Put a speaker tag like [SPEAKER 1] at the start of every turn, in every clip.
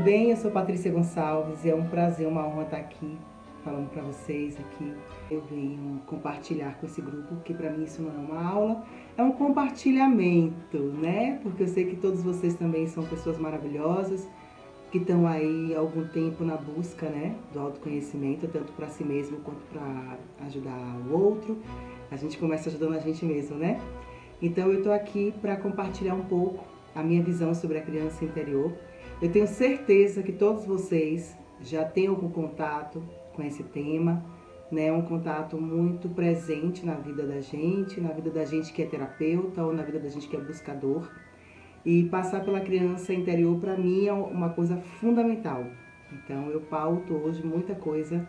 [SPEAKER 1] bem? Eu sou Patrícia Gonçalves e é um prazer, uma honra estar aqui falando para vocês aqui. Eu venho compartilhar com esse grupo, que para mim isso não é uma aula, é um compartilhamento, né? Porque eu sei que todos vocês também são pessoas maravilhosas, que estão aí há algum tempo na busca, né, do autoconhecimento, tanto para si mesmo quanto para ajudar o outro. A gente começa ajudando a gente mesmo, né? Então eu estou aqui para compartilhar um pouco a minha visão sobre a criança interior. Eu tenho certeza que todos vocês já têm algum contato com esse tema, né? Um contato muito presente na vida da gente que é terapeuta ou na vida da gente que é buscador. E passar pela criança interior, para mim, é uma coisa fundamental. Então, eu pauto hoje muita coisa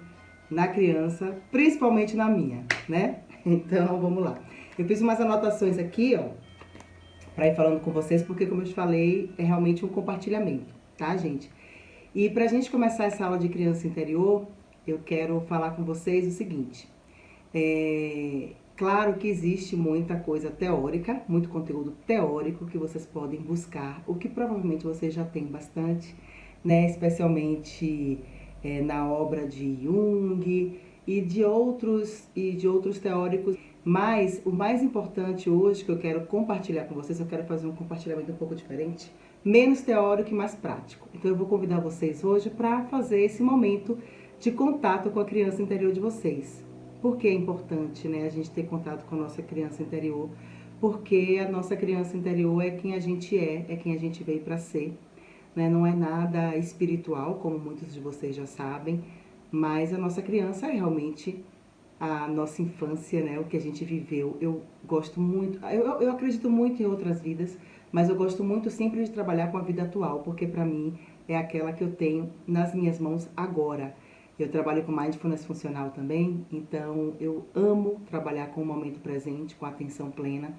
[SPEAKER 1] na criança, principalmente na minha, né? Então, vamos lá. Eu fiz umas anotações aqui, ó, para ir falando com vocês, porque, como eu te falei, é realmente um compartilhamento, tá, gente? E pra gente começar essa aula de criança interior, eu quero falar com vocês o seguinte. Claro que existe muita coisa teórica, muito conteúdo teórico que vocês podem buscar, o que provavelmente vocês já têm bastante, né? Especialmente na obra de Jung e de outros teóricos. Mas o mais importante hoje que eu quero compartilhar com vocês, eu quero fazer um compartilhamento um pouco diferente, menos teórico e mais prático. Então eu vou convidar vocês hoje para fazer esse momento de contato com a criança interior de vocês. Por que é importante, né, a gente ter contato com a nossa criança interior? Porque a nossa criança interior é quem a gente é quem a gente veio para ser, né? Não é nada espiritual, como muitos de vocês já sabem, mas a nossa criança é realmente a nossa infância, né? O que a gente viveu. Eu gosto muito, eu acredito muito em outras vidas, mas eu gosto muito sempre de trabalhar com a vida atual, porque para mim é aquela que eu tenho nas minhas mãos agora. Eu trabalho com Mindfulness Funcional também, então eu amo trabalhar com o momento presente, com a atenção plena.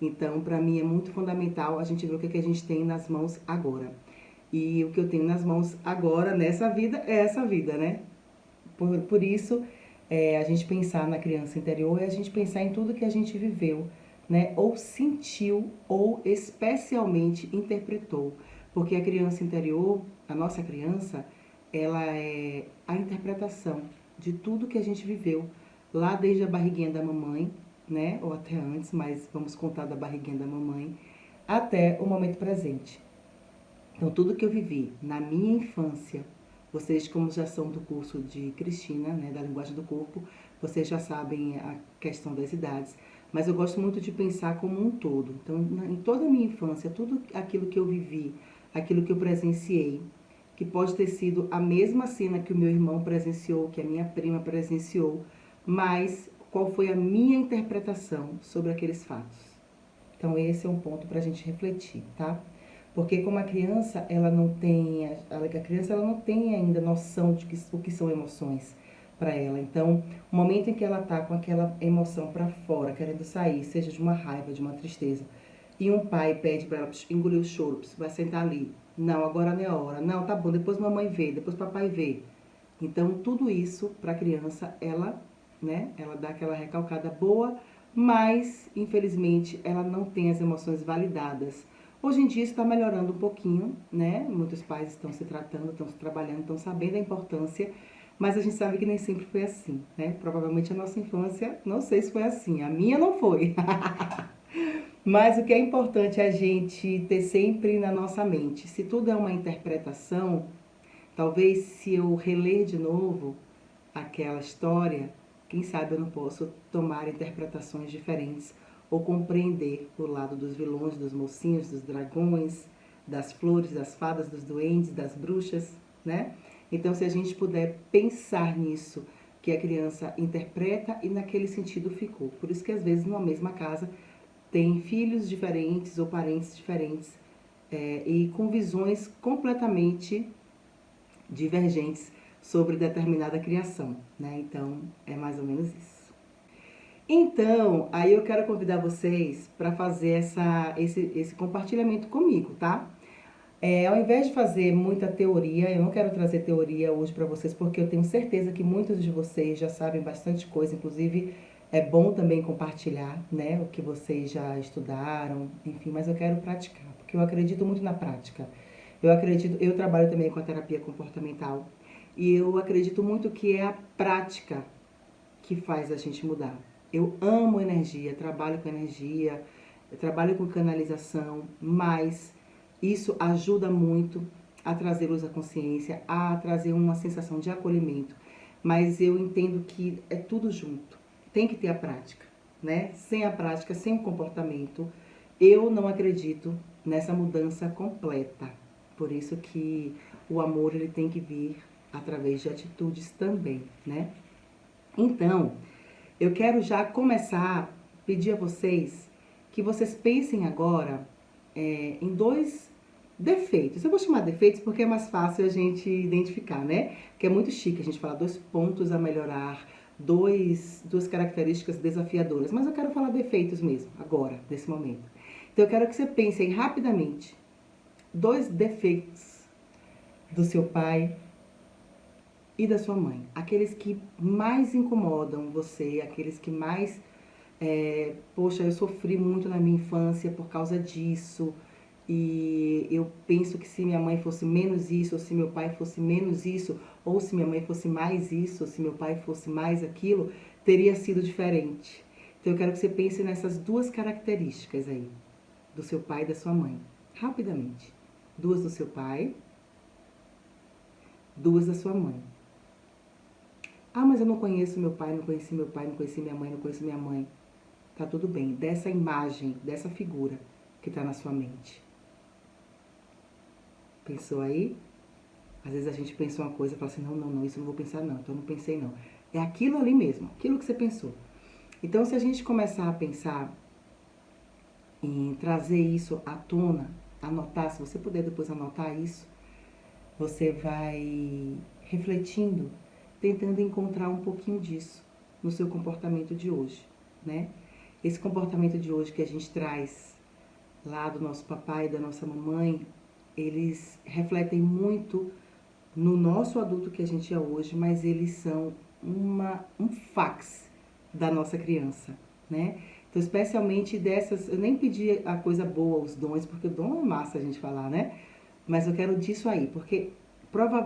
[SPEAKER 1] Então, para mim é muito fundamental a gente ver o que a gente tem nas mãos agora. E o que eu tenho nas mãos agora, nessa vida, é essa vida, né? Por isso, a gente pensar na criança interior é a gente pensar em tudo que a gente viveu, né? Ou sentiu, ou especialmente interpretou. Porque a criança interior, a nossa criança, ela é a interpretação de tudo que a gente viveu lá desde a barriguinha da mamãe, né? Ou até antes, mas vamos contar da barriguinha da mamãe, até o momento presente. Então, tudo que eu vivi na minha infância, vocês, como já são do curso de Cristina, né, da linguagem do corpo, vocês já sabem a questão das idades, mas eu gosto muito de pensar como um todo. Então, em toda a minha infância, tudo aquilo que eu vivi, aquilo que eu presenciei, que pode ter sido a mesma cena que o meu irmão presenciou, que a minha prima presenciou, mas qual foi a minha interpretação sobre aqueles fatos. Então, esse é um ponto para a gente refletir, tá? Porque como a criança, ela não tem ainda noção de o que são emoções para ela. Então, o momento em que ela tá com aquela emoção para fora, querendo sair, seja de uma raiva, de uma tristeza, e um pai pede para ela engolir o choro, vai sentar ali. Não, agora não é hora. Não, tá bom, depois mamãe vê, depois papai vê. Então, tudo isso para a criança, ela, né, ela dá aquela recalcada boa, mas, infelizmente, ela não tem as emoções validadas. Hoje em dia está melhorando um pouquinho, né? Muitos pais estão se tratando, estão se trabalhando, estão sabendo a importância, mas a gente sabe que nem sempre foi assim, né? Provavelmente a nossa infância, não sei se foi assim, a minha não foi. Mas o que é importante é a gente ter sempre na nossa mente. Se tudo é uma interpretação, talvez se eu reler de novo aquela história, quem sabe eu não posso tomar interpretações diferentes ou compreender o lado dos vilões, dos mocinhos, dos dragões, das flores, das fadas, dos duendes, das bruxas, né? Então, se a gente puder pensar nisso, que a criança interpreta e naquele sentido ficou. Por isso que às vezes numa mesma casa tem filhos diferentes ou parentes diferentes e com visões completamente divergentes sobre determinada criação, né? Então, é mais ou menos isso. Então, aí eu quero convidar vocês para fazer esse compartilhamento comigo, tá? Ao invés de fazer muita teoria, eu não quero trazer teoria hoje para vocês, porque eu tenho certeza que muitos de vocês já sabem bastante coisa, inclusive é bom também compartilhar, né, o que vocês já estudaram, enfim, mas eu quero praticar, porque eu acredito muito na prática. Eu acredito, eu trabalho também com a terapia comportamental e eu acredito muito que é a prática que faz a gente mudar. Eu amo energia, trabalho com energia, eu trabalho com canalização, mas isso ajuda muito a trazer luz à consciência, a trazer uma sensação de acolhimento. Mas eu entendo que é tudo junto. Tem que ter a prática, né? Sem a prática, sem o comportamento, eu não acredito nessa mudança completa. Por isso que o amor ele tem que vir através de atitudes também, né? Então, eu quero já começar a pedir a vocês que vocês pensem agora em dois defeitos. Eu vou chamar defeitos porque é mais fácil a gente identificar, né? Porque é muito chique a gente falar 2 pontos a melhorar, duas características desafiadoras. Mas eu quero falar defeitos mesmo, agora, nesse momento. Então eu quero que você pense aí rapidamente 2 defeitos do seu pai e da sua mãe. Aqueles que mais incomodam você, aqueles que mais poxa, eu sofri muito na minha infância por causa disso. E eu penso que se minha mãe fosse menos isso, ou se meu pai fosse menos isso, ou se minha mãe fosse mais isso, ou se meu pai fosse mais aquilo, teria sido diferente. Então eu quero que você pense nessas 2 características aí, do seu pai e da sua mãe. Rapidamente. 2 do seu pai, 2 da sua mãe. Ah, mas eu não conheço meu pai, não conheci meu pai, não conheci minha mãe, não conheço minha mãe. Tá tudo bem. Dessa imagem, dessa figura que tá na sua mente. Pensou aí? Às vezes a gente pensa uma coisa e fala assim, não, não, não, isso eu não vou pensar não, então eu não pensei não. É aquilo ali mesmo, aquilo que você pensou. Então se a gente começar a pensar em trazer isso à tona, anotar, se você puder depois anotar isso, você vai refletindo, tentando encontrar um pouquinho disso no seu comportamento de hoje, né? Esse comportamento de hoje que a gente traz lá do nosso papai e da nossa mamãe, eles refletem muito no nosso adulto que a gente é hoje, mas eles são um fax da nossa criança, né? Então, especialmente dessas, eu nem pedi a coisa boa, os dons, porque o dom é massa a gente falar, né? Mas eu quero disso aí, porque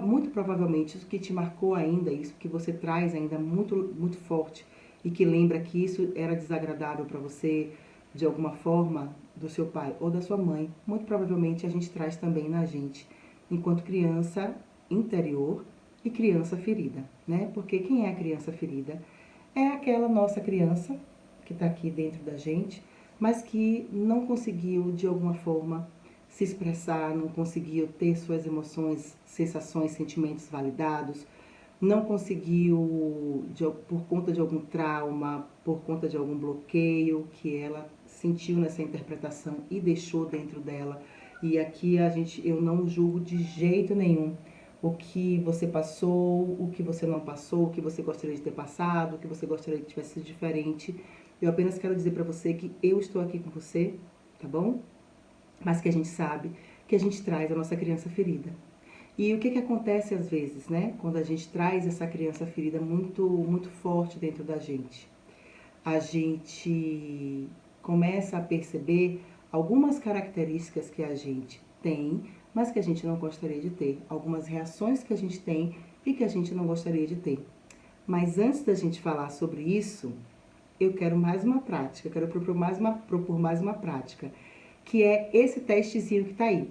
[SPEAKER 1] muito provavelmente isso que te marcou ainda, isso que você traz ainda muito, muito forte e que lembra que isso era desagradável para você de alguma forma do seu pai ou da sua mãe, muito provavelmente a gente traz também na gente enquanto criança interior e criança ferida, né? Porque quem é a criança ferida? É aquela nossa criança que está aqui dentro da gente, mas que não conseguiu de alguma forma se expressar, não conseguiu ter suas emoções, sensações, sentimentos validados, não conseguiu, por conta de algum trauma, por conta de algum bloqueio que ela sentiu nessa interpretação e deixou dentro dela. E aqui eu não julgo de jeito nenhum o que você passou, o que você não passou, o que você gostaria de ter passado, o que você gostaria que tivesse sido diferente. Eu apenas quero dizer para você que eu estou aqui com você, tá bom? Mas que a gente sabe que a gente traz a nossa criança ferida. E o que que acontece às vezes, né? Quando a gente traz essa criança ferida muito, muito forte dentro da gente. A gente começa a perceber algumas características que a gente tem, mas que a gente não gostaria de ter. Algumas reações que a gente tem e que a gente não gostaria de ter. Mas antes da gente falar sobre isso, eu quero mais uma prática, eu quero propor mais uma prática, que é esse testezinho que está aí.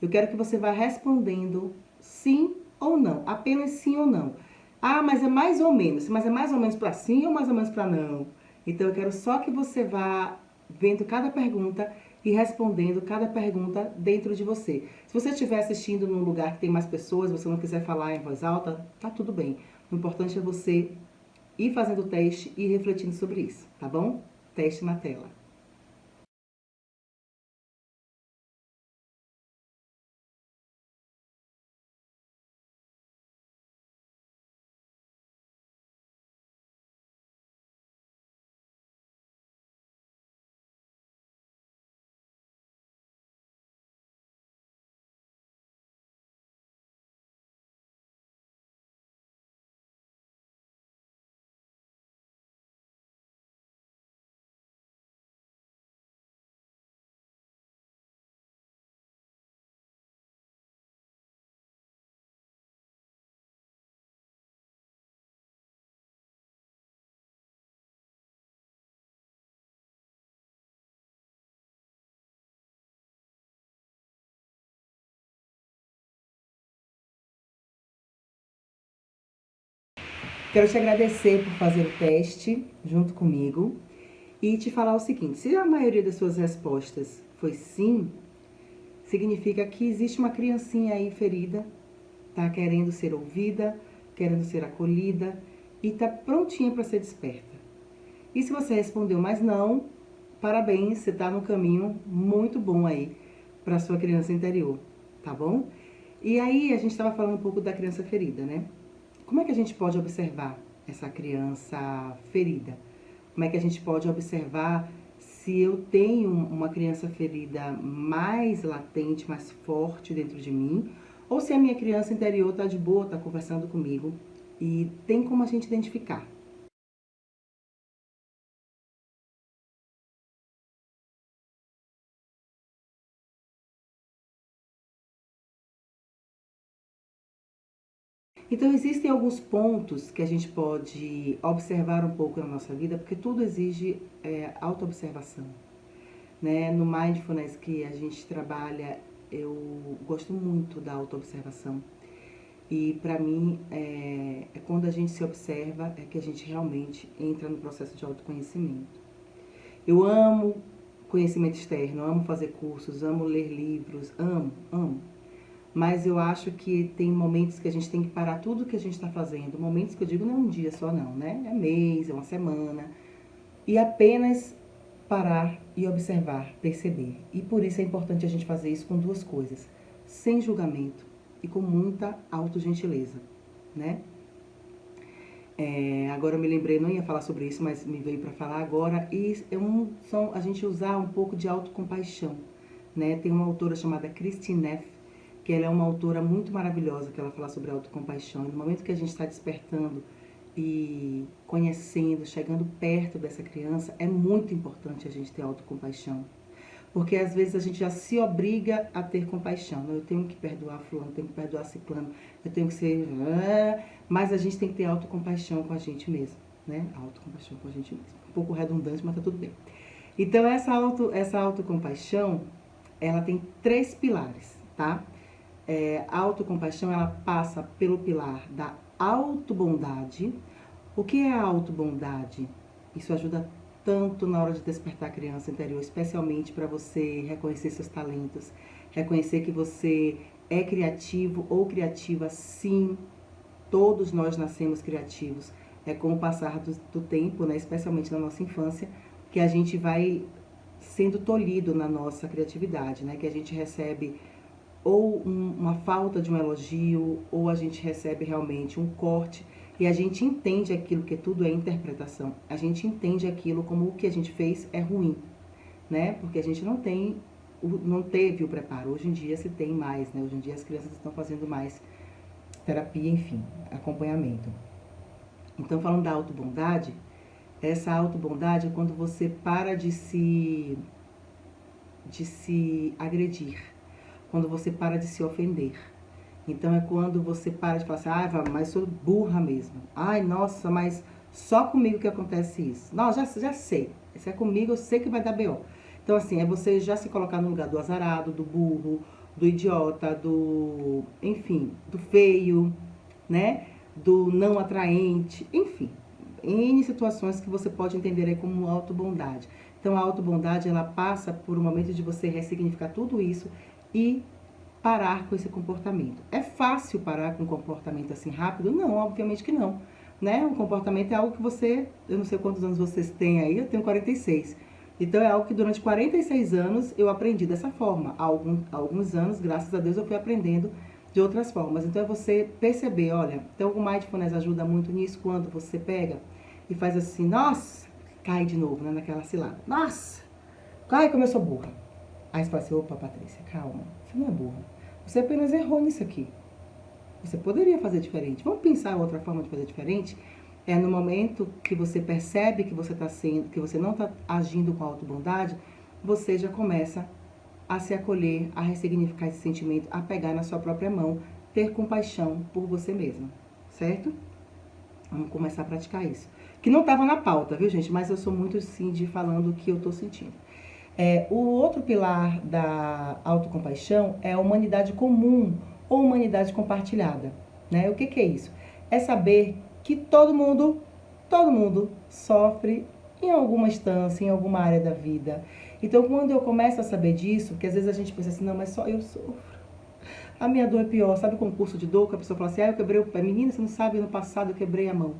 [SPEAKER 1] Eu quero que você vá respondendo sim ou não, apenas sim ou não. Ah, mas é mais ou menos, mas é mais ou menos para sim ou mais ou menos para não? Então eu quero só que você vá vendo cada pergunta e respondendo cada pergunta dentro de você. Se você estiver assistindo num lugar que tem mais pessoas, você não quiser falar em voz alta, tá tudo bem. O importante é você ir fazendo o teste e refletindo sobre isso, tá bom? Teste na tela. Quero te agradecer por fazer o teste junto comigo e te falar o seguinte: se a maioria das suas respostas foi sim, significa que existe uma criancinha aí ferida, tá querendo ser ouvida, querendo ser acolhida e tá prontinha para ser desperta. E se você respondeu mais não, parabéns, você tá no caminho muito bom aí para sua criança interior, tá bom? E aí a gente estava falando um pouco da criança ferida, né? Como é que a gente pode observar essa criança ferida? Como é que a gente pode observar se eu tenho uma criança ferida mais latente, mais forte dentro de mim, ou se a minha criança interior está de boa, está conversando comigo e tem como a gente identificar. Então, existem alguns pontos que a gente pode observar um pouco na nossa vida, porque tudo exige autoobservação, né? No Mindfulness que a gente trabalha, eu gosto muito da autoobservação. E para mim, é quando a gente se observa, é que a gente realmente entra no processo de autoconhecimento. Eu amo conhecimento externo, amo fazer cursos, amo ler livros, amo. Mas eu acho que tem momentos que a gente tem que parar tudo que a gente está fazendo. Momentos que eu digo não é um dia só não, né? É mês, é uma semana. E apenas parar e observar, perceber. E por isso é importante a gente fazer isso com duas coisas. Sem julgamento e com muita autogentileza, né? Agora eu me lembrei, não ia falar sobre isso, mas me veio para falar agora. E a gente usar um pouco de autocompaixão, né? Tem uma autora chamada Kristin Neff, que ela é uma autora muito maravilhosa, que ela fala sobre autocompaixão. E no momento que a gente está despertando e conhecendo, chegando perto dessa criança, é muito importante a gente ter autocompaixão. Porque às vezes a gente já se obriga a ter compaixão. Né? Eu tenho que perdoar fulano, eu tenho que perdoar ciclano, eu tenho que ser... Mas a gente tem que ter autocompaixão com a gente mesmo, né? Autocompaixão com a gente mesmo. Um pouco redundante, mas tá tudo bem. Então essa autocompaixão, ela tem 3 pilares, tá? A autocompaixão, ela passa pelo pilar da autobondade. O que é a autobondade? Isso ajuda tanto na hora de despertar a criança interior, especialmente para você reconhecer seus talentos, reconhecer que você é criativo ou criativa, sim. Todos nós nascemos criativos. É com o passar do tempo, né, especialmente na nossa infância, que a gente vai sendo tolhido na nossa criatividade, né, que a gente recebe ou uma falta de um elogio, ou a gente recebe realmente um corte, e a gente entende aquilo, que tudo é interpretação. A gente entende aquilo como o que a gente fez é ruim, né? Porque a gente não teve o preparo. Hoje em dia se tem mais, né? Hoje em dia as crianças estão fazendo mais terapia, enfim, acompanhamento. Então, falando da autobondade, essa autobondade é quando você para de se agredir, quando você para de se ofender. Então é quando você para de falar assim, ai, mas sou burra mesmo. Ai, nossa, mas só comigo que acontece isso. Não, já sei. Se é comigo, eu sei que vai dar B.O. Então, assim, é você já se colocar no lugar do azarado, do burro, do idiota, enfim, do feio, né? Do não atraente, enfim. N situações que você pode entender aí como autobondade. Então, a autobondade, ela passa por um momento de você ressignificar tudo isso e parar com esse comportamento. É fácil parar com um comportamento assim rápido? Não, obviamente que não. Né? O comportamento é algo que você, eu não sei quantos anos vocês têm aí, eu tenho 46. Então é algo que durante 46 anos eu aprendi dessa forma. Há alguns anos, graças a Deus, eu fui aprendendo de outras formas. Então é você perceber, olha, então o Mindfulness ajuda muito nisso quando você pega e faz assim, nossa, cai de novo, né, naquela cilada. Nossa, cai como eu sou burra. Aí você fala assim, opa, Patrícia, calma, você não é burra. Você apenas errou nisso aqui. Você poderia fazer diferente. Vamos pensar outra forma de fazer diferente? É no momento que você percebe que você está sendo, que você não está agindo com autobondade, você já começa a se acolher, a ressignificar esse sentimento, a pegar na sua própria mão, ter compaixão por você mesma, certo? Vamos começar a praticar isso. Que não estava na pauta, viu, gente? Mas eu sou muito, sim, de falando o que eu estou sentindo. O outro pilar da autocompaixão é a humanidade comum ou humanidade compartilhada. Né? O que é isso? É saber que todo mundo sofre em alguma instância, em alguma área da vida. Então, quando eu começo a saber disso, porque às vezes a gente pensa assim, não, mas só eu sofro. A minha dor é pior. Sabe o concurso de dor que a pessoa fala assim, eu quebrei o pé. Menina, você não sabe, ano passado eu quebrei a mão.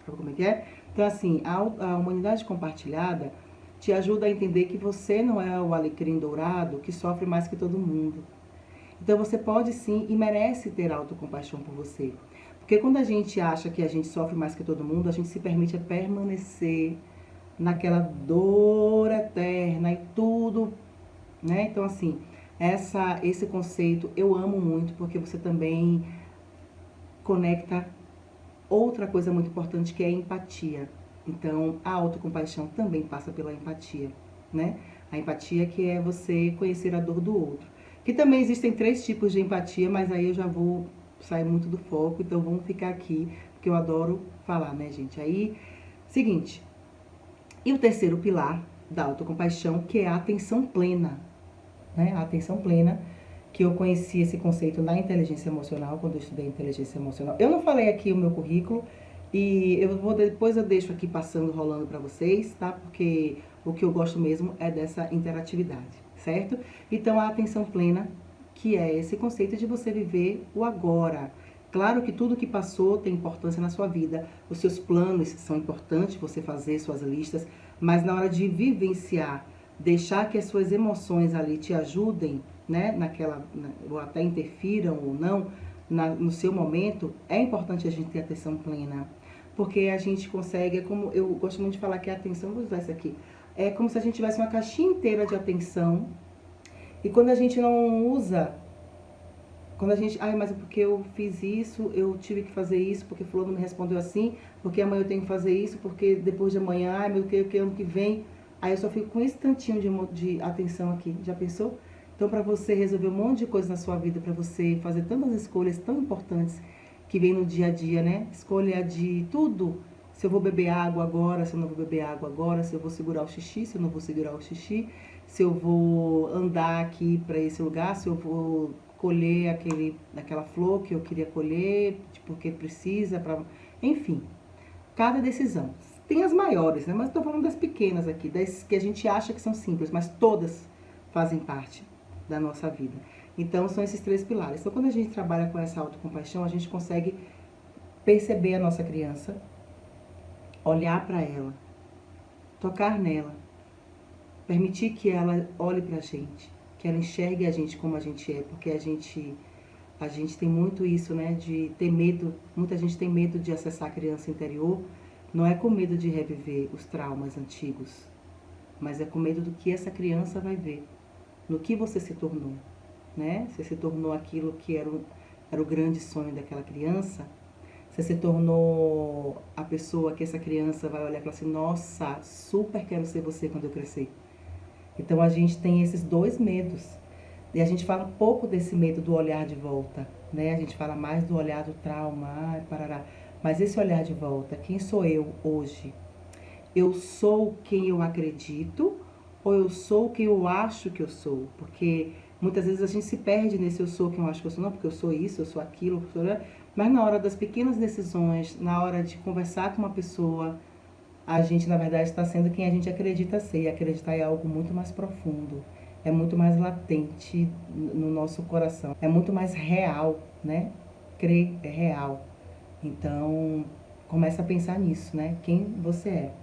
[SPEAKER 1] Sabe como é que é? Então, assim, a humanidade compartilhada te ajuda a entender que você não é o alecrim dourado que sofre mais que todo mundo. Então, você pode sim e merece ter autocompaixão por você. Porque quando a gente acha que a gente sofre mais que todo mundo, a gente se permite permanecer naquela dor eterna e tudo, né? Então, assim, esse conceito eu amo muito, porque você também conecta outra coisa muito importante, que é a empatia. Então, a autocompaixão também passa pela empatia, né? A empatia que é você conhecer a dor do outro. Que também existem 3 tipos de empatia, mas aí eu já vou sair muito do foco, então vamos ficar aqui, porque eu adoro falar, né, gente? Aí, seguinte. E o terceiro pilar da autocompaixão, que é a atenção plena, né? A atenção plena, que eu conheci esse conceito na inteligência emocional, quando eu estudei inteligência emocional. Eu não falei aqui o meu currículo, e depois eu deixo aqui passando, rolando para vocês, tá? Porque o que eu gosto mesmo é dessa interatividade, certo? Então, a atenção plena, que é esse conceito de você viver o agora. Claro que tudo que passou tem importância na sua vida. Os seus planos são importantes, você fazer suas listas, mas na hora de vivenciar, deixar que as suas emoções ali te ajudem, né, ou até interfiram ou não, no seu momento, é importante a gente ter atenção plena. Porque a gente consegue, como eu gosto muito de falar que a atenção, vou usar isso aqui, é como se a gente tivesse uma caixinha inteira de atenção, e quando a gente não usa, quando a gente, mas é porque eu fiz isso, eu tive que fazer isso, porque fulano me respondeu assim, porque amanhã eu tenho que fazer isso, porque depois de amanhã, meu que ano que vem, aí eu só fico com esse tantinho de atenção aqui, já pensou? Então, para você resolver um monte de coisa na sua vida, para você fazer tantas escolhas tão importantes que vem no dia a dia, né? Escolha de tudo. Se eu vou beber água agora, se eu não vou beber água agora, se eu vou segurar o xixi, se eu não vou segurar o xixi, se eu vou andar aqui para esse lugar, se eu vou colher aquela flor que eu queria colher, porque precisa, enfim, cada decisão. Tem as maiores, né? Mas estou falando das pequenas aqui, das que a gente acha que são simples, mas todas fazem parte da nossa vida. Então, são esses 3 pilares. Então, quando a gente trabalha com essa autocompaixão, a gente consegue perceber a nossa criança, olhar para ela, tocar nela, permitir que ela olhe pra gente, que ela enxergue a gente como a gente é, porque a gente tem muito isso, né, de ter medo, muita gente tem medo de acessar a criança interior, não é com medo de reviver os traumas antigos, mas é com medo do que essa criança vai ver, no que você se tornou, né? Você se tornou aquilo que era o grande sonho daquela criança, você se tornou a pessoa que essa criança vai olhar e falar assim, nossa, super quero ser você quando eu crescer. Então a gente tem esses 2 medos. E a gente fala pouco desse medo do olhar de volta, né? A gente fala mais do olhar do trauma, parará. Mas esse olhar de volta, quem sou eu hoje? Eu sou quem eu acredito ou eu sou quem eu acho que eu sou? Porque muitas vezes a gente se perde nesse eu sou quem eu acho que eu sou. Não, porque eu sou isso, eu sou aquilo, eu sou... Mas na hora das pequenas decisões, na hora de conversar com uma pessoa, a gente, na verdade, está sendo quem a gente acredita ser. E acreditar é algo muito mais profundo. É muito mais latente no nosso coração. É muito mais real, né? Crer é real. Então, começa a pensar nisso, né? Quem você é.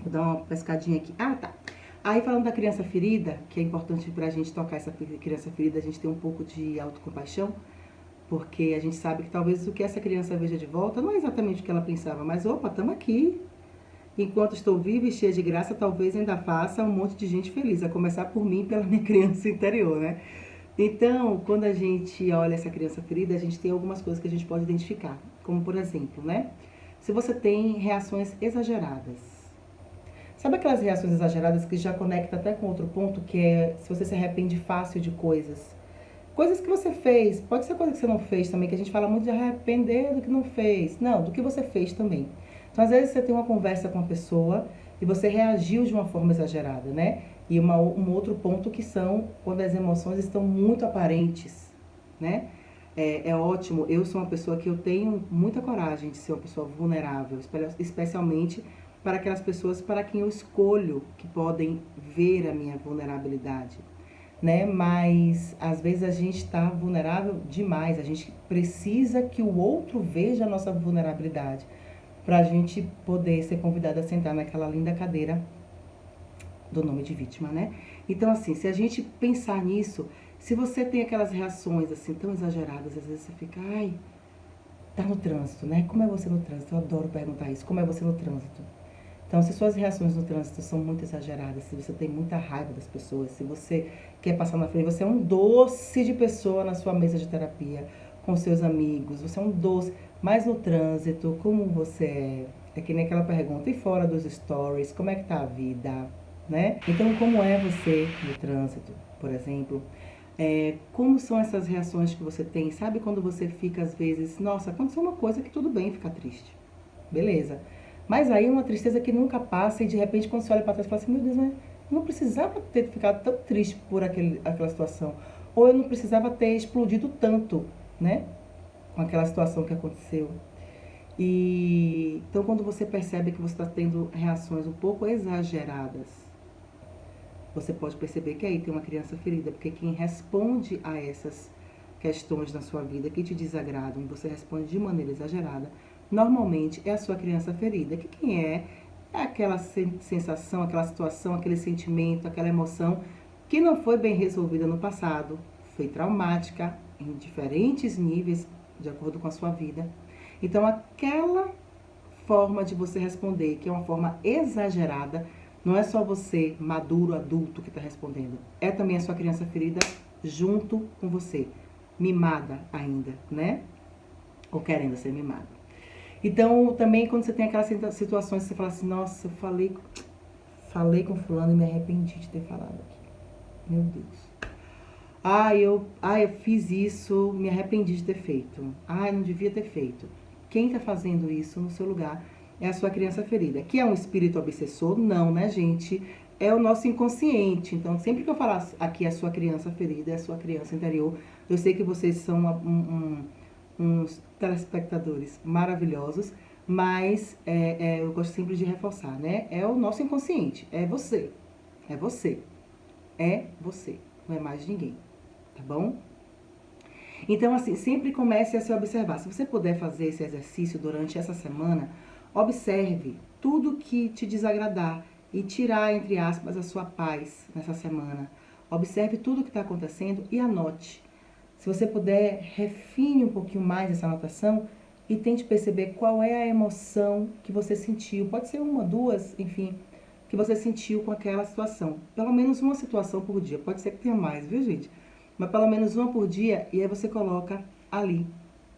[SPEAKER 1] Vou dar uma pescadinha aqui. Ah, tá. Aí, falando da criança ferida, que é importante pra gente tocar essa criança ferida, a gente ter um pouco de autocompaixão, porque a gente sabe que talvez o que essa criança veja de volta não é exatamente o que ela pensava, mas, opa, estamos aqui. Enquanto estou viva e cheia de graça, talvez ainda faça um monte de gente feliz, a começar por mim e pela minha criança interior, né? Então, quando a gente olha essa criança ferida, a gente tem algumas coisas que a gente pode identificar. Como, por exemplo, né? Se você tem reações exageradas. Sabe aquelas reações exageradas que já conecta até com outro ponto, que é se você se arrepende fácil de coisas. Coisas que você fez, pode ser coisa que você não fez também, que a gente fala muito de arrepender do que não fez. Não, do que você fez também. Então, às vezes, você tem uma conversa com uma pessoa e você reagiu de uma forma exagerada, né? E um outro ponto que são quando as emoções estão muito aparentes, né? É ótimo, eu sou uma pessoa que eu tenho muita coragem de ser uma pessoa vulnerável, especialmente para aquelas pessoas para quem eu escolho que podem ver a minha vulnerabilidade, né? Mas às vezes a gente está vulnerável demais, a gente precisa que o outro veja a nossa vulnerabilidade para a gente poder ser convidada a sentar naquela linda cadeira do nome de vítima, né? Então, assim, se a gente pensar nisso, se você tem aquelas reações assim tão exageradas, às vezes você fica, ai, tá no trânsito, né? Como é você no trânsito? Eu adoro perguntar isso. Como é você no trânsito? Então, se suas reações no trânsito são muito exageradas, se você tem muita raiva das pessoas, se você quer passar na frente, você é um doce de pessoa na sua mesa de terapia, com seus amigos, você é um doce, mas no trânsito, como você é? É que nem aquela pergunta, e fora dos stories, como é que tá a vida, né? Então, como é você no trânsito, por exemplo? Como são essas reações que você tem? Sabe quando você fica, às vezes, nossa, aconteceu uma coisa que tudo bem ficar triste. Beleza. Mas aí uma tristeza que nunca passa e de repente quando você olha para trás, você fala assim, meu Deus, mas eu não precisava ter ficado tão triste por aquela situação. Ou eu não precisava ter explodido tanto, né? Com aquela situação que aconteceu. E então quando você percebe que você está tendo reações um pouco exageradas, você pode perceber que aí tem uma criança ferida, porque quem responde a essas questões na sua vida que te desagradam e você responde de maneira exagerada, normalmente é a sua criança ferida. Que quem é aquela sensação, aquela situação, aquele sentimento, aquela emoção que não foi bem resolvida no passado, foi traumática em diferentes níveis, de acordo com a sua vida. Então, aquela forma de você responder, que é uma forma exagerada, não é só você, maduro, adulto, que está respondendo. É também a sua criança ferida junto com você. Mimada ainda, né? Ou querendo ser mimada. Então, também quando você tem aquelas situações que você fala assim, nossa, eu falei com fulano e me arrependi de ter falado aqui. Meu Deus. Eu fiz isso, me arrependi de ter feito. Não devia ter feito. Quem está fazendo isso no seu lugar é a sua criança ferida. Que é um espírito obsessor? Não, né, gente? É o nosso inconsciente. Então, sempre que eu falar aqui a sua criança ferida, é a sua criança interior, eu sei que vocês são uns telespectadores maravilhosos, mas eu gosto sempre de reforçar, né? É o nosso inconsciente. É você. É você. É você. Não é mais ninguém. Tá bom? Então, assim, sempre comece a se observar. Se você puder fazer esse exercício durante essa semana, observe tudo que te desagradar e tirar, entre aspas, a sua paz nessa semana. Observe tudo que está acontecendo e anote. Se você puder, refine um pouquinho mais essa anotação e tente perceber qual é a emoção que você sentiu. Pode ser uma, duas, enfim, que você sentiu com aquela situação. Pelo menos uma situação por dia. Pode ser que tenha mais, viu, gente? Mas pelo menos uma por dia, e aí você coloca ali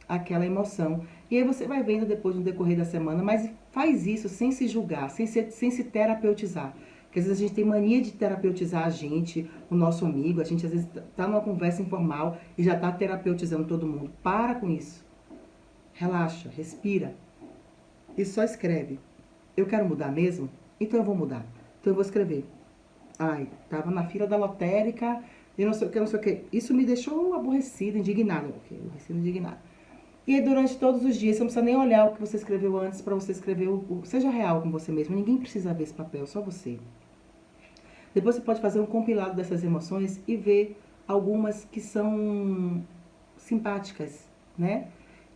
[SPEAKER 1] aquela emoção. E aí você vai vendo depois no decorrer da semana, mas faz isso sem se julgar, sem se terapeutizar. Porque às vezes a gente tem mania de terapeutizar a gente, o nosso amigo, a gente às vezes tá numa conversa informal e já tá terapeutizando todo mundo. Para com isso. Relaxa, respira e só escreve. Eu quero mudar mesmo? Então eu vou mudar. Então eu vou escrever. Tava na fila da lotérica e não sei o que, não sei o que. Isso me deixou aborrecida, indignada. Aborrecida, indignada. E aí, durante todos os dias, você não precisa nem olhar o que você escreveu antes para você escrever seja real com você mesmo. Ninguém precisa ver esse papel, só você. Depois você pode fazer um compilado dessas emoções e ver algumas que são simpáticas, né?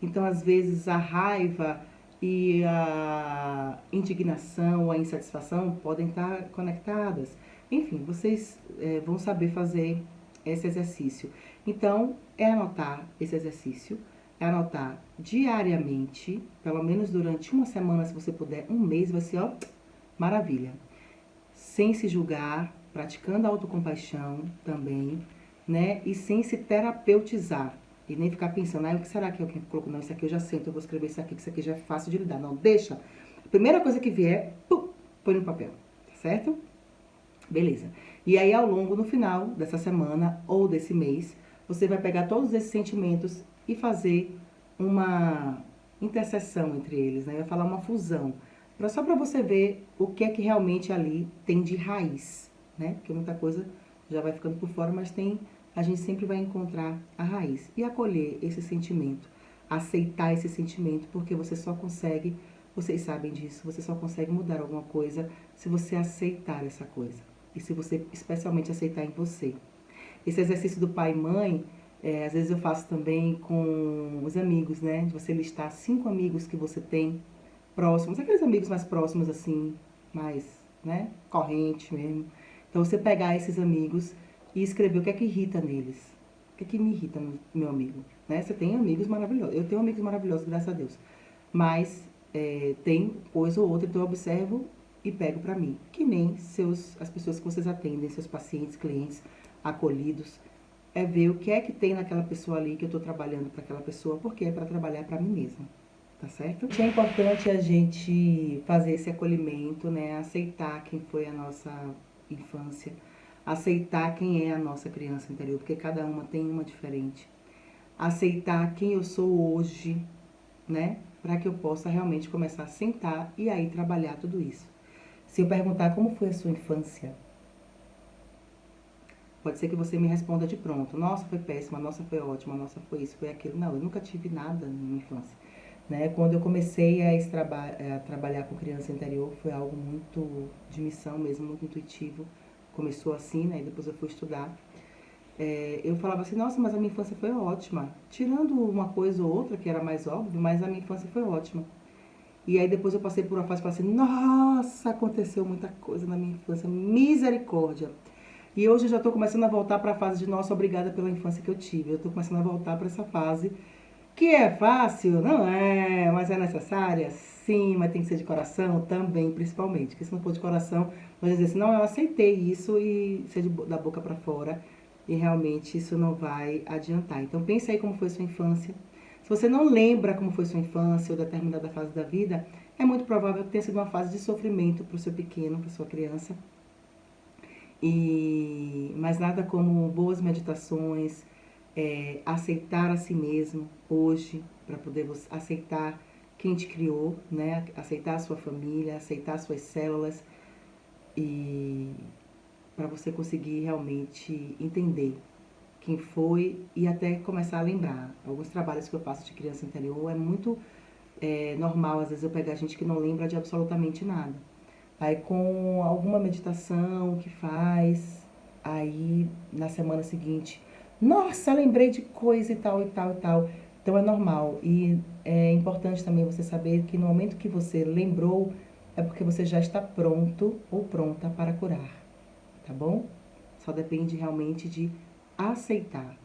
[SPEAKER 1] Então, às vezes, a raiva e a indignação, a insatisfação podem estar conectadas. Enfim, vocês vão saber fazer esse exercício. Então, é anotar esse exercício, é anotar diariamente, pelo menos durante uma semana, se você puder, um mês, vai ser, ó, maravilha. Sem se julgar, praticando a autocompaixão também, né? E sem se terapeutizar. E nem ficar pensando, o que será que alguém colocou? Não, isso aqui eu já sei, então eu vou escrever isso aqui já é fácil de lidar. Não, deixa. A primeira coisa que vier, põe no papel, tá certo? Beleza. E aí, ao longo, no final dessa semana ou desse mês, você vai pegar todos esses sentimentos e fazer uma interseção entre eles, né? Vai falar uma fusão. Só para você ver o que é que realmente ali tem de raiz, né? Porque muita coisa já vai ficando por fora, mas tem a gente sempre vai encontrar a raiz e acolher esse sentimento, aceitar esse sentimento, porque você só consegue, vocês sabem disso, você só consegue mudar alguma coisa se você aceitar essa coisa. E se você especialmente aceitar em você. Esse exercício do pai e mãe, às vezes eu faço também com os amigos, né? De você listar 5 amigos que você tem próximos, aqueles amigos mais próximos assim, mais, né, corrente mesmo. Então você pegar esses amigos e escrever o que é que irrita neles. O que é que me irrita no meu amigo, né? Você tem amigos maravilhosos. Eu tenho amigos maravilhosos, graças a Deus. Mas tem coisa ou outra, então eu observo e pego pra mim. Que nem as pessoas que vocês atendem, seus pacientes, clientes, acolhidos, é ver o que é que tem naquela pessoa ali que eu tô trabalhando para aquela pessoa, porque é para trabalhar para mim mesma. Tá certo? É importante a gente fazer esse acolhimento, né? Aceitar quem foi a nossa infância, aceitar quem é a nossa criança interior, porque cada uma tem uma diferente. Aceitar quem eu sou hoje, né? Para que eu possa realmente começar a sentar e aí trabalhar tudo isso. Se eu perguntar como foi a sua infância, pode ser que você me responda de pronto. Nossa, foi péssima, nossa, foi ótima, nossa, foi isso, foi aquilo. Não, eu nunca tive nada na minha infância. Né? Quando eu comecei a trabalhar com criança interior, foi algo muito de missão mesmo, muito intuitivo. Começou assim, né? E depois eu fui estudar. Eu falava assim, nossa, mas a minha infância foi ótima. Tirando uma coisa ou outra, que era mais óbvio, mas a minha infância foi ótima. E aí depois eu passei por uma fase e falei assim, nossa, aconteceu muita coisa na minha infância, misericórdia. E hoje eu já estou começando a voltar para a fase de nossa, obrigada pela infância que eu tive. Eu estou começando a voltar para essa fase que é fácil, não é, mas é necessária, sim, mas tem que ser de coração também, principalmente. Porque se não for de coração, nós dizer assim, não, eu aceitei isso e ser da boca para fora, e realmente isso não vai adiantar. Então pense aí como foi sua infância. Se você não lembra como foi sua infância ou determinada fase da vida, é muito provável que tenha sido uma fase de sofrimento para o seu pequeno, para sua criança. Mas nada como boas meditações, aceitar a si mesmo hoje, para poder você aceitar quem te criou, né? Aceitar a sua família, aceitar suas células e para você conseguir realmente entender quem foi e até começar a lembrar. Alguns trabalhos que eu faço de criança interior é muito normal, às vezes eu pegar gente que não lembra de absolutamente nada. Aí com alguma meditação que faz, aí na semana seguinte, nossa, lembrei de coisa e tal e tal e tal. Então é normal. E é importante também você saber que no momento que você lembrou, é porque você já está pronto ou pronta para curar, tá bom? Só depende realmente de aceitar.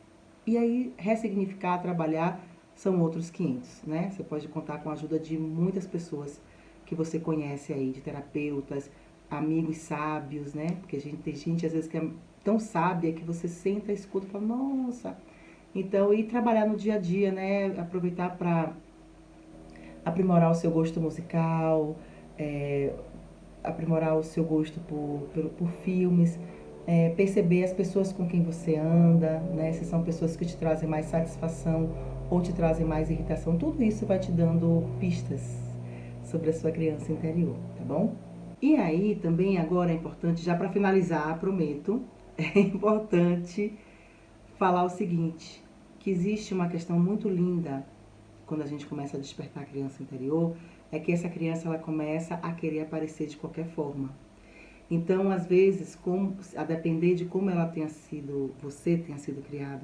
[SPEAKER 1] E aí, ressignificar, trabalhar, são outros 500, né? Você pode contar com a ajuda de muitas pessoas que você conhece aí, de terapeutas, amigos sábios, né? Porque tem gente às vezes que é tão sábia que você senta, escuta e fala, nossa. Então, ir trabalhar no dia a dia, né? Aproveitar para aprimorar o seu gosto musical, aprimorar o seu gosto por filmes, perceber as pessoas com quem você anda, né? Se são pessoas que te trazem mais satisfação ou te trazem mais irritação, tudo isso vai te dando pistas sobre a sua criança interior, tá bom? E aí também agora é importante, já para finalizar, prometo, é importante falar o seguinte, que existe uma questão muito linda quando a gente começa a despertar a criança interior, é que essa criança ela começa a querer aparecer de qualquer forma. Então, às vezes, a depender de como ela tenha sido, você tenha sido criado,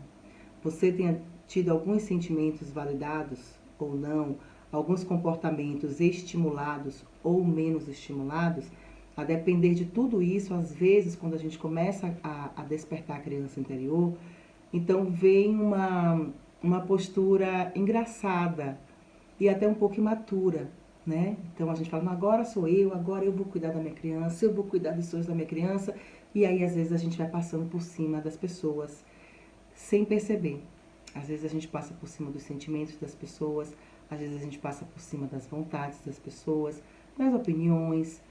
[SPEAKER 1] você tenha tido alguns sentimentos validados ou não, alguns comportamentos estimulados ou menos estimulados, a depender de tudo isso, às vezes, quando a gente começa a despertar a criança interior, então vem uma postura engraçada e até um pouco imatura, né? Então a gente fala, agora sou eu, agora eu vou cuidar da minha criança, eu vou cuidar dos sonhos da minha criança, e aí às vezes a gente vai passando por cima das pessoas sem perceber. Às vezes a gente passa por cima dos sentimentos das pessoas, às vezes a gente passa por cima das vontades das pessoas, das opiniões,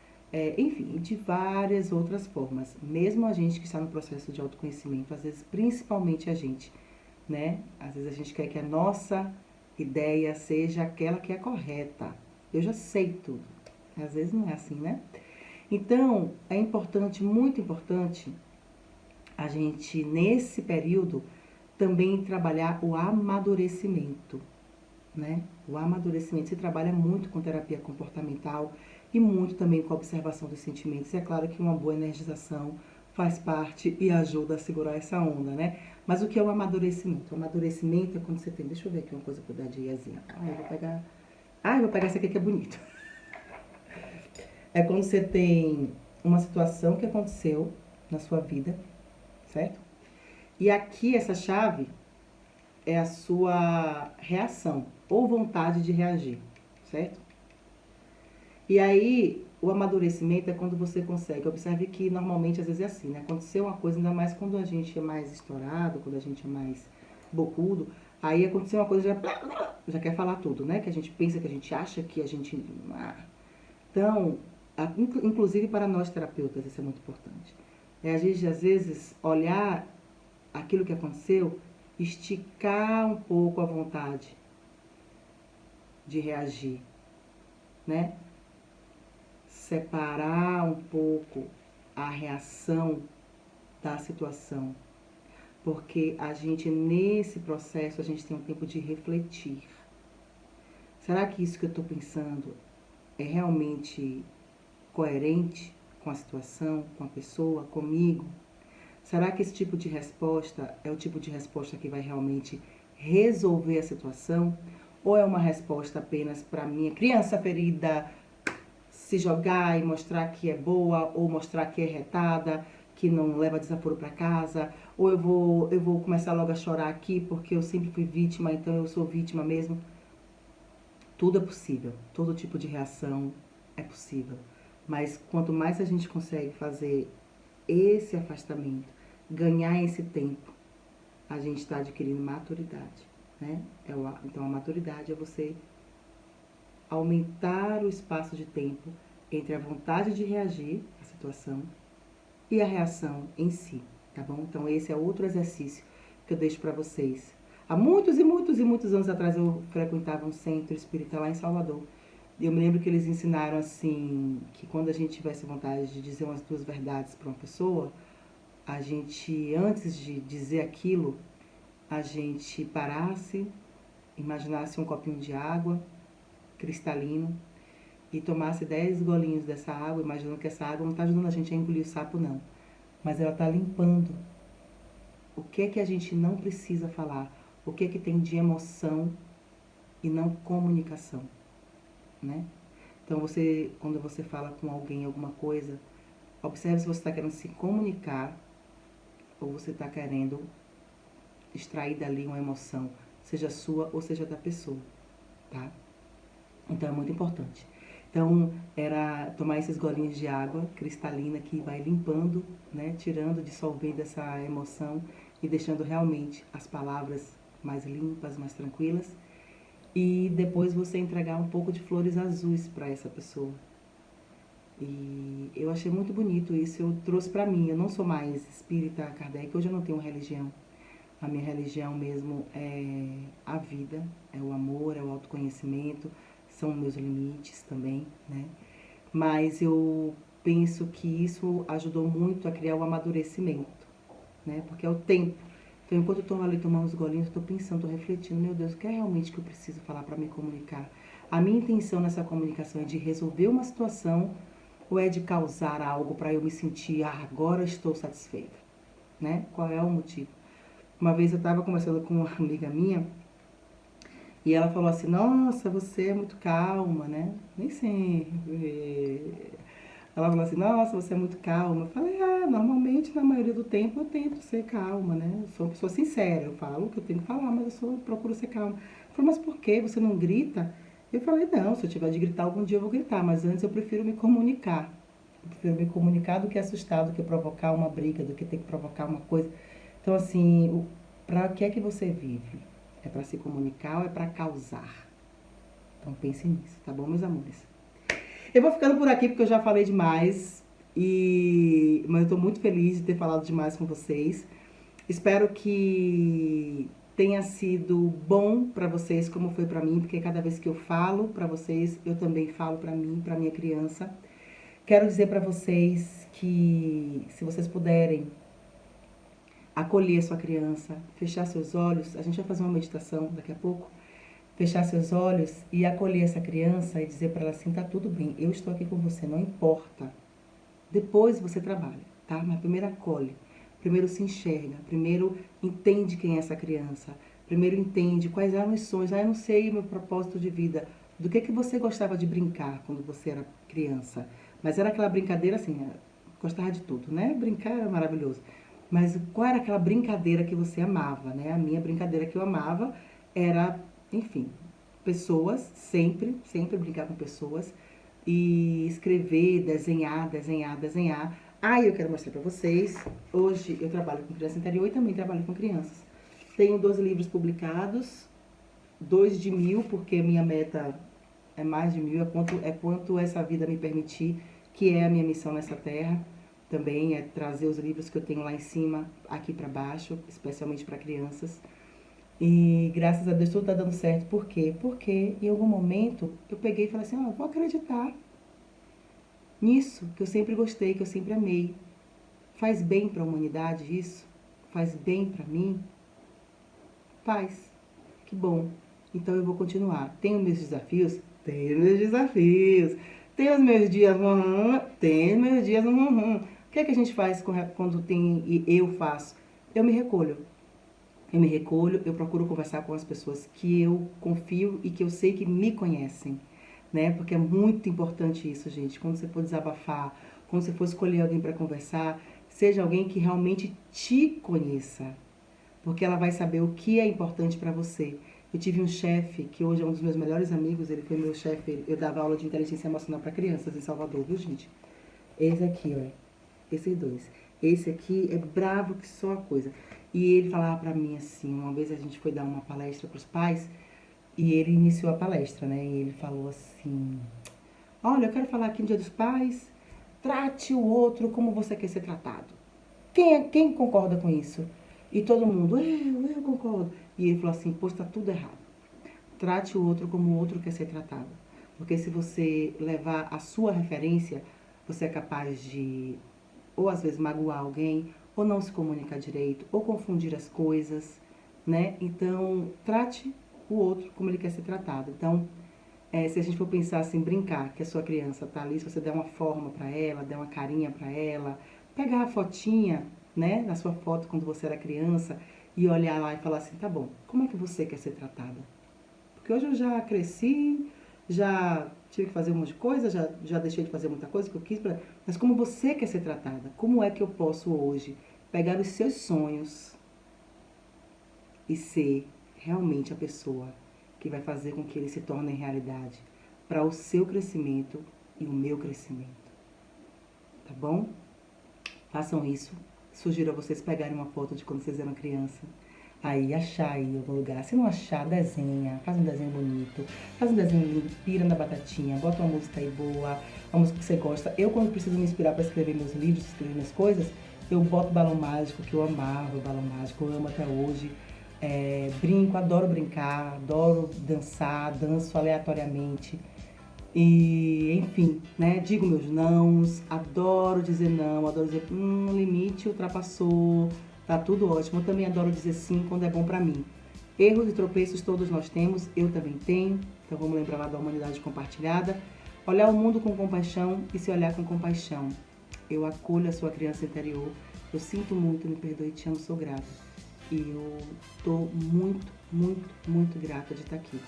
[SPEAKER 1] enfim, de várias outras formas. Mesmo a gente que está no processo de autoconhecimento, às vezes principalmente a gente, né? Às vezes a gente quer que a nossa ideia seja aquela que é correta. Eu já sei tudo. Às vezes não é assim, né? Então, é importante, muito importante, a gente, nesse período, também trabalhar o amadurecimento, né? O amadurecimento se trabalha muito com terapia comportamental e muito também com a observação dos sentimentos. É claro que uma boa energização faz parte e ajuda a segurar essa onda, né? Mas o que é o amadurecimento? O amadurecimento é quando você tem... Deixa eu ver aqui uma coisa cuidar de iazinha. Eu vou pegar... eu vou pegar esse aqui que é bonito. É quando você tem uma situação que aconteceu na sua vida, certo? E aqui essa chave é a sua reação ou vontade de reagir, certo? E aí, o amadurecimento é quando você consegue. Observe que normalmente, às vezes é assim, né? Aconteceu uma coisa, ainda mais quando a gente é mais estourado, quando a gente é mais bocudo, aí aconteceu uma coisa, já quer falar tudo, né? Que a gente pensa, que a gente acha, que a gente... Então, inclusive para nós terapeutas, isso é muito importante. É a gente, às vezes, olhar aquilo que aconteceu, esticar um pouco a vontade de reagir, né? Separar um pouco a reação da situação, porque a gente, nesse processo, a gente tem um tempo de refletir. Será que isso que eu estou pensando é realmente coerente com a situação, com a pessoa, comigo? Será que esse tipo de resposta é o tipo de resposta que vai realmente resolver a situação? Ou é uma resposta apenas para minha criança ferida se jogar e mostrar que é boa, ou mostrar que é retada, que não leva desaforo para casa, ou eu vou começar logo a chorar aqui porque eu sempre fui vítima, então eu sou vítima mesmo? Tudo é possível, todo tipo de reação é possível. Mas quanto mais a gente consegue fazer esse afastamento, ganhar esse tempo, a gente está adquirindo maturidade, né? Então a maturidade é você aumentar o espaço de tempo entre a vontade de reagir à situação e a reação em si, tá bom? Então esse é outro exercício que eu deixo para vocês. Há muitos e muitos e muitos anos atrás eu frequentava um centro espírita lá em Salvador. E eu me lembro que eles ensinaram assim, que quando a gente tivesse vontade de dizer umas duas verdades para uma pessoa, a gente, antes de dizer aquilo, a gente parasse, imaginasse um copinho de água cristalino e tomasse 10 golinhos dessa água, imaginando que essa água não está ajudando a gente a engolir o sapo, não. Mas ela está limpando. O que é que a gente não precisa falar? O que é que tem de emoção e não comunicação, né? Então, quando você fala com alguém alguma coisa, observe se você está querendo se comunicar ou você está querendo extrair dali uma emoção, seja sua ou seja da pessoa, tá? Então, é muito importante. Então, era tomar esses golinhos de água cristalina que vai limpando, né, tirando, dissolvendo essa emoção e deixando realmente as palavras mais limpas, mais tranquilas. E depois você entregar um pouco de flores azuis para essa pessoa. E eu achei muito bonito isso, eu trouxe para mim. Eu não sou mais espírita Kardec, hoje eu não tenho religião. A minha religião mesmo é a vida, é o amor, é o autoconhecimento, são meus limites também, né? Mas eu penso que isso ajudou muito a criar o amadurecimento, né? Porque é o tempo. Então, enquanto eu estou ali tomando os golinhos, eu estou pensando, estou refletindo, meu Deus, o que é realmente que eu preciso falar para me comunicar? A minha intenção nessa comunicação é de resolver uma situação ou é de causar algo para eu me sentir, agora estou satisfeita, né? Qual é o motivo? Uma vez eu estava conversando com uma amiga minha e ela falou assim, nossa, você é muito calma, né? Nem sempre. Ela falou assim, nossa, você é muito calma. Eu falei, normalmente, na maioria do tempo, eu tento ser calma, né? Eu sou uma pessoa sincera, eu falo o que eu tenho que falar, mas eu procuro ser calma. Ela falou, mas por que você não grita? Eu falei, não, se eu tiver de gritar algum dia eu vou gritar, mas antes eu prefiro me comunicar. Eu prefiro me comunicar do que assustar, do que provocar uma briga, do que ter que provocar uma coisa. Então, assim, para que é que você vive? É para se comunicar ou é para causar? Então, pense nisso, tá bom, meus amores? Eu vou ficando por aqui porque eu já falei demais, mas eu tô muito feliz de ter falado demais com vocês. Espero que tenha sido bom para vocês como foi para mim, porque cada vez que eu falo para vocês, eu também falo para mim, para minha criança. Quero dizer para vocês que se vocês puderem acolher a sua criança, fechar seus olhos. A gente vai fazer uma meditação daqui a pouco. Fechar seus olhos e acolher essa criança e dizer para ela assim, tá tudo bem, eu estou aqui com você, não importa. Depois você trabalha, tá? Mas primeiro acolhe, primeiro se enxerga, primeiro entende quem é essa criança, primeiro entende quais eram os sonhos. Eu não sei o meu propósito de vida, do que você gostava de brincar quando você era criança. Mas era aquela brincadeira assim, gostava de tudo, né? Brincar era maravilhoso. Mas qual era aquela brincadeira que você amava, né? A minha brincadeira que eu amava era, enfim, pessoas, sempre brincar com pessoas e escrever, desenhar. Aí eu quero mostrar pra vocês, hoje eu trabalho com criança interior e também trabalho com crianças. Tenho 12 livros publicados, 2 de 1000, porque minha meta é mais de 1000, é quanto essa vida me permitir, que é a minha missão nessa terra. Também é trazer os livros que eu tenho lá em cima, aqui pra baixo, especialmente para crianças. E graças a Deus tudo tá dando certo. Por quê? Porque em algum momento eu peguei e falei assim, vou acreditar nisso que eu sempre gostei, que eu sempre amei. Faz bem para a humanidade isso? Faz bem para mim? Faz. Que bom. Então eu vou continuar. Tenho meus desafios? Tenho meus desafios. Tenho os meus dias, tenho meus dias, O que é que a gente faz quando tem e eu faço? Eu me recolho. Eu procuro conversar com as pessoas que eu confio e que eu sei que me conhecem, né? Porque é muito importante isso, gente. Quando você for desabafar, quando você for escolher alguém para conversar, seja alguém que realmente te conheça, porque ela vai saber o que é importante para você. Eu tive um chefe que hoje é um dos meus melhores amigos, ele foi meu chefe, eu dava aula de inteligência emocional para crianças em Salvador, viu, gente? Esse aqui, ó, esses dois. Esse aqui é bravo que só a coisa. E ele falava pra mim assim, uma vez a gente foi dar uma palestra pros pais, e ele iniciou a palestra, né? E ele falou assim, olha, eu quero falar aqui no Dia dos Pais, trate o outro como você quer ser tratado. Quem concorda com isso? E todo mundo, eu concordo. E ele falou assim, pois tá tudo errado. Trate o outro como o outro quer ser tratado. Porque se você levar a sua referência, você é capaz de, ou às vezes, magoar alguém, ou não se comunicar direito, ou confundir as coisas, né? Então, trate o outro como ele quer ser tratado. Então, se a gente for pensar assim, brincar, que a sua criança tá ali, se você der uma forma para ela, der uma carinha para ela, pegar a fotinha, né, na sua foto quando você era criança, e olhar lá e falar assim, tá bom, como é que você quer ser tratada? Porque hoje eu já cresci, já tive que fazer um monte de coisa, já deixei de fazer muita coisa que eu quis, mas como você quer ser tratada? Como é que eu posso hoje pegar os seus sonhos e ser realmente a pessoa que vai fazer com que eles se tornem realidade para o seu crescimento e o meu crescimento? Tá bom? Façam isso. Sugiro a vocês pegarem uma foto de quando vocês eram criança. Aí, achar aí em algum lugar. Se não achar, desenha. Faz um desenho bonito. Faz um desenho lindo. Pira na batatinha. Bota uma música aí boa. Uma música que você gosta. Eu, quando preciso me inspirar para escrever meus livros, escrever minhas coisas, eu boto Balão Mágico, que eu amava o Balão Mágico. Eu amo até hoje. Brinco, adoro brincar. Adoro dançar. Danço aleatoriamente. E, enfim, né, digo meus nãos, adoro dizer não, adoro dizer, limite ultrapassou, tá tudo ótimo. Eu também adoro dizer sim quando é bom pra mim. Erros e tropeços todos nós temos, eu também tenho, então vamos lembrar lá da humanidade compartilhada. Olhar o mundo com compaixão e se olhar com compaixão. Eu acolho a sua criança interior, eu sinto muito, me perdoe, te amo, sou grata. E eu tô muito grata de estar aqui.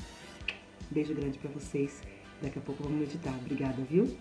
[SPEAKER 1] Beijo grande pra vocês. Daqui a pouco vamos meditar. Obrigada, viu?